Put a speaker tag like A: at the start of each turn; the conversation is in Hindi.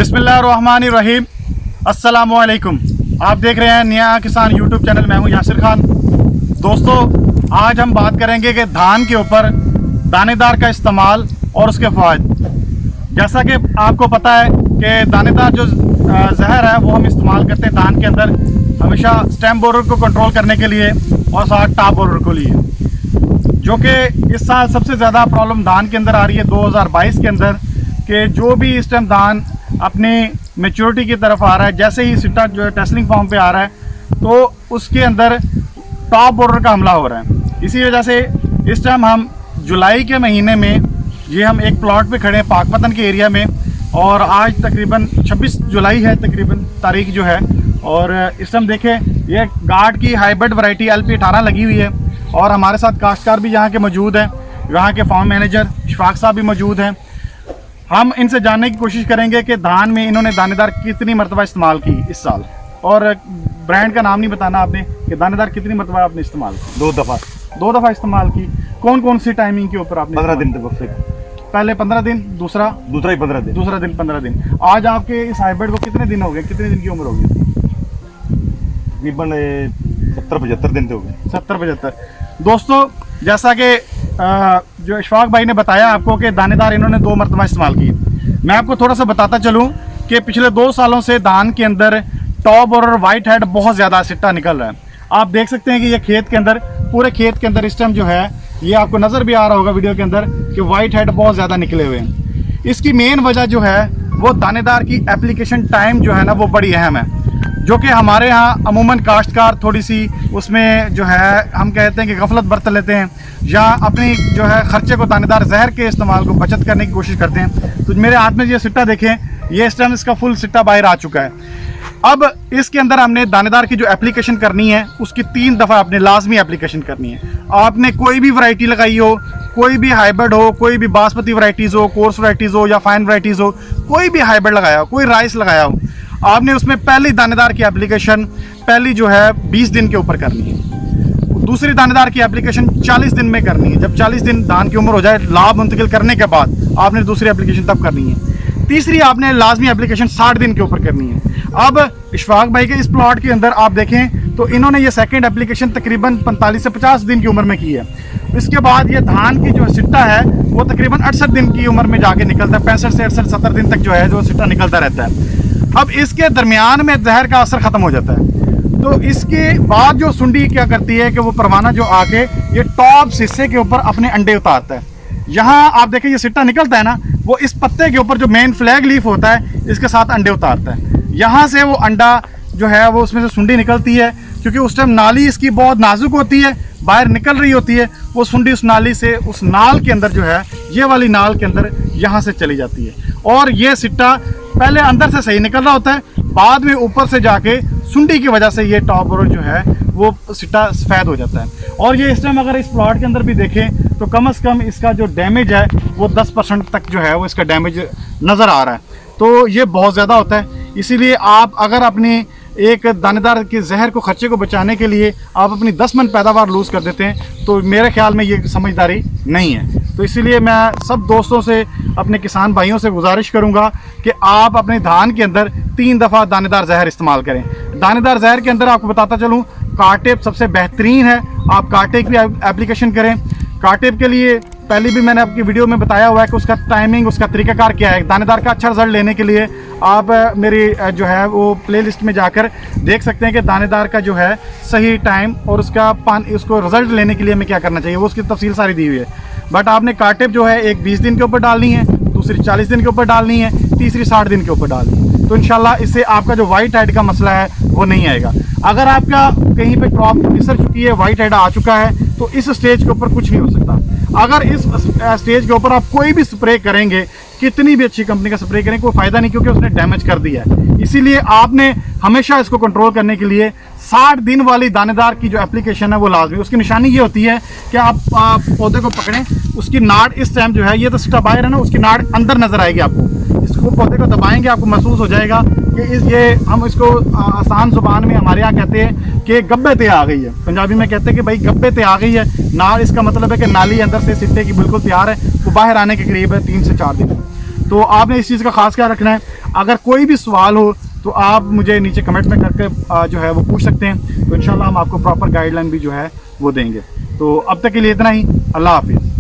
A: बिस्मिल्लाहिर्रहमानिर्रहीम। अस्सलामुअलैकुम। आप देख रहे हैं नया किसान यूट्यूब चैनल। मैं हूं यासिर खान। दोस्तों, आज हम बात करेंगे कि धान के ऊपर दानेदार का इस्तेमाल और उसके फ़वाइद। जैसा कि आपको पता है कि दानेदार जो जहर है वो हम इस्तेमाल करते हैं धान के अंदर हमेशा स्टेम बोरर को कंट्रोल करने के लिए और साथ टॉप बोरर को लिए, जो कि इस साल सबसे ज़्यादा प्रॉब्लम धान के अंदर आ रही है 2022 के अंदर। कि जो भी इस टाइम धान अपनी मेच्योरिटी की तरफ आ रहा है, जैसे ही सिट्टा जो है टेस्लिंग फॉर्म पे आ रहा है तो उसके अंदर टॉप बोरर का हमला हो रहा है। इसी वजह से इस टाइम हम जुलाई के महीने में ये हम एक प्लॉट पे खड़े हैं पाकपतन के एरिया में, और आज तकरीबन 26 जुलाई है तकरीबन तारीख जो है। और इस टाइम देखें ये गार्ड की हाइब्रिड वैरायटी LP18 लगी हुई है, और हमारे साथ काश्तकार भी यहाँ के मौजूद हैं, यहाँ के फार्म मैनेजर इशफाक साहब भी मौजूद हैं। हम इनसे जानने की कोशिश करेंगे कि धान में इन्होंने दानेदार कितनी मरतबा इस्तेमाल की इस साल, और ब्रांड का नाम नहीं बताना आपने कि दानेदार कितनी मरतबा आपने इस्तेमाल की। दो दफ़ा इस्तेमाल की। कौन कौन सी टाइमिंग के ऊपर आपने?
B: 15 दिन तक।
A: पहले 15 दिन, दूसरा
B: ही 15 दिन,
A: दूसरा दिन 15 दिन। आज आपके इस हाइब्रिड को कितने दिन हो गए, कितने दिन की उम्र होगी?
B: तकरीबन 70-75 दिन हो गए।
A: 70-75। दोस्तों, जैसा कि जो इशफाक भाई ने बताया आपको कि दानेदार इन्होंने 2 मरतबा इस्तेमाल की। मैं आपको थोड़ा सा बताता चलूँ कि पिछले 2 सालों से धान के अंदर टॉप और वाइट हेड बहुत ज़्यादा सिट्टा निकल रहा है। आप देख सकते हैं कि ये खेत के अंदर, पूरे खेत के अंदर इस टाइम जो है ये आपको नज़र भी आ रहा होगा वीडियो के अंदर कि वाइट हेड बहुत ज़्यादा निकले हुए हैं। इसकी मेन वजह जो है वो दानेदार की एप्लीकेशन टाइम जो है ना वो बड़ी अहम है, जो कि हमारे यहाँ अमूमन काश्तकार थोड़ी सी उसमें जो है हम कहते हैं कि गफलत बरत लेते हैं, या अपनी जो है ख़र्चे को दानेदार जहर के इस्तेमाल को बचत करने की कोशिश करते हैं। तो मेरे हाथ में ये सिट्टा देखें, ये इस टाइम इसका फुल सिट्टा बाहर आ चुका है। अब इसके अंदर हमने दानेदार की जो एप्लीकेशन करनी है उसकी 3 दफ़ा आपने लाजमी एप्लीकेशन करनी है। आपने कोई भी वैरायटी लगाई हो, कोई भी हाइब्रिड हो, कोई भी बासमती वैरायटीज़ हो, कोर्स वैरायटीज़ हो या फाइन वैरायटीज़ हो, कोई भी हाइब्रिड लगाया हो, कोई राइस लगाया हो, आपने उसमें पहली दानेदार की एप्लीकेशन पहली जो है 20 दिन के ऊपर करनी है। दूसरी दानेदार की एप्लीकेशन 40 दिन में करनी है। जब 40 दिन धान की उम्र हो जाए लाभ मुंतकिल करने के बाद आपने दूसरी एप्लीकेशन तब करनी है। तीसरी आपने लाजमी एप्लीकेशन 60 दिन के ऊपर करनी है। अब इशफाक भाई के इस प्लॉट के अंदर आप देखें तो इन्होंने ये सेकंड एप्लीकेशन तकरीबन 45 से 50 दिन की उम्र में की है। इसके बाद ये धान की जो सिट्टा है वो तकरीबन 68 दिन की उम्र में जाके निकलता है। 65 से 68 70 दिन तक जो है जो सिट्टा निकलता रहता है। अब इसके दरमियान में जहर का असर ख़त्म हो जाता है, तो इसके बाद जो सुंडी क्या करती है कि वो परवाना जो आके ये टॉप हिस्से के ऊपर अपने अंडे उतारता है। यहाँ आप देखें ये सिट्टा निकलता है ना, वो इस पत्ते के ऊपर जो मेन फ्लैग लीफ होता है इसके साथ अंडे उतारता है। यहाँ से वो अंडा जो है वो उसमें से सुंडी निकलती है, क्योंकि उस टाइम नाली इसकी बहुत नाजुक होती है, बाहर निकल रही होती है। वो सुंडी उस नाली से उस नाल के अंदर जो है ये वाली नाल के अंदर यहाँ से चली जाती है, और ये सिट्टा पहले अंदर से सही निकल रहा होता है, बाद में ऊपर से जाके सुंडी की वजह से ये टॉप बोरर जो है वो सिट्टा सफ़ेद हो जाता है। और ये इस टाइम अगर इस प्लॉट के अंदर भी देखें तो कम से कम इसका जो डैमेज है वो 10% तक जो है वो इसका डैमेज नज़र आ रहा है। तो ये बहुत ज़्यादा होता है। इसीलिए आप अगर अपनी एक दानेदार के जहर को खर्चे को बचाने के लिए आप अपनी 10 मन पैदावार लूज़ कर देते हैं तो मेरे ख्याल में ये समझदारी नहीं है। तो इसीलिए मैं सब दोस्तों से, अपने किसान भाइयों से गुजारिश करूंगा कि आप अपने धान के अंदर 3 दफ़ा दानेदार जहर इस्तेमाल करें। दानेदार जहर के अंदर आपको बताता चलूँ कार्टेप सबसे बेहतरीन है। आप कार्टेप की एप्लीकेशन करें। कार्टेप के लिए पहले भी मैंने आपकी वीडियो में बताया हुआ है कि उसका टाइमिंग, उसका तरीकाकार क्या है। दानेदार का अच्छा रिजल्ट लेने के लिए आप मेरी जो है वो प्लेलिस्ट में जाकर देख सकते हैं कि दानेदार का जो है सही टाइम और उसको रिजल्ट लेने के लिए हमें क्या करना चाहिए, वो उसकी तफसील सारी दी हुई है। बट आपने कार्टेप जो है एक 20 दिन के ऊपर डालनी है, दूसरी 40 दिन के ऊपर डालनी है, तीसरी 60 दिन के ऊपर डालनी है। तो इंशाल्लाह इससे आपका जो वाइट हेड का मसला है वो नहीं आएगा। अगर आपका कहीं पे क्रॉप फिसर चुकी है, वाइट हेड आ चुका है, तो इस स्टेज के ऊपर कुछ नहीं हो सकता। अगर इस स्टेज के ऊपर आप कोई भी स्प्रे करेंगे, कितनी भी अच्छी कंपनी का स्प्रे करें, कोई फ़ायदा नहीं, क्योंकि उसने डैमेज कर दिया है। इसीलिए आपने हमेशा इसको कंट्रोल करने के लिए 60 दिन वाली दानेदार की जो एप्लीकेशन है वो लाजमी। उसकी निशानी ये होती है कि आप पौधे को पकड़ें, उसकी नाड़ इस टाइम जो है ये तो सिट्टा बाहर है ना, उसकी नाड़ अंदर नज़र आएगी आपको। इसको पौधे को दबाएंगे, आपको महसूस हो जाएगा कि ये हम इसको आसान जुबान में हमारे यहाँ कहते हैं कि गब्बे ते आ गई है। पंजाबी में कहते हैं कि भाई गब्बे ते आ गई है। नाड़ इसका मतलब है कि नाली अंदर से सिट्टे की बिल्कुल तैयार है, वो बाहर आने के करीब है 3 से 4 दिन। तो आपने इस चीज़ का खास ख्याल रखना है। अगर कोई भी सवाल हो तो आप मुझे नीचे कमेंट में करके जो है वो पूछ सकते हैं, तो इंशाल्लाह हम आपको प्रॉपर गाइडलाइन भी जो है वो देंगे। तो अब तक के लिए इतना ही, अल्लाह हाफिज़।